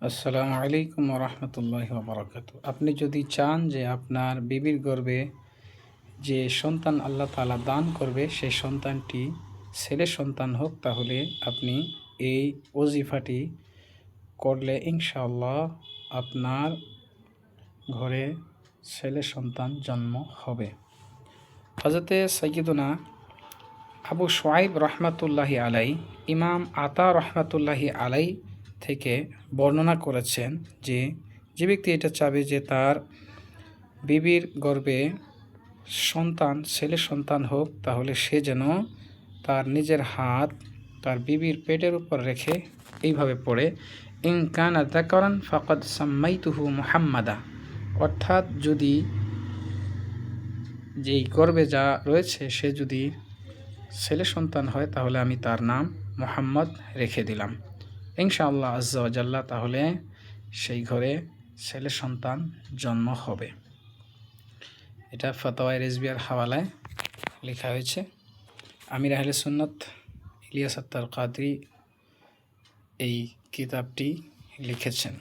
আসসালামু আলাইকুম রহমতুল্লাহ বারাকাতু। আপনি যদি চান যে আপনার বিবির গর্ভে যে সন্তান আল্লাহ তাআলা দান করবে সেই সন্তানটি ছেলে সন্তান হোক, তাহলে আপনি এই ওজিফাটি করলে ইনশাআল্লাহ আপনার ঘরে ছেলে সন্তান জন্ম হবে। হযরতে সাইয়্যিদুনা আবু শুআইব রহমাতুল্লাহি আলাই, ইমাম আতা রহমাতুল্লাহি আলাই থেকে বর্ণনা করেছেন যে যে ব্যক্তি এটা চাবে যে তার বিবির গর্ভে সন্তান ছেলে সন্তান হোক, তাহলে সে যেন তার নিজের হাত তার বিবির পেটের উপর রেখে এইভাবে পড়ে, ইন কানা যাকারান ফাকাদ সাম্মাইতুহু মুহাম্মাদা, অর্থাৎ যদি যেই গর্ভে যা রয়েছে সে যদি ছেলে সন্তান হয় তাহলে আমি তার নাম মুহাম্মদ রেখে দিলাম ইনশাআল্লাহ আজ্জা ওয়া জাল্লা, তাহলে সেই ঘরে ছেলে সন্তান জন্ম হবে। এটা ফাতাওয়ায়ে রিজভিয়ার হাওয়ালায় লেখা হয়েছে। আমির আহলে সুন্নাত ইলিয়াস আত্তার কাদরি এই কিতাবটি লিখেছেন।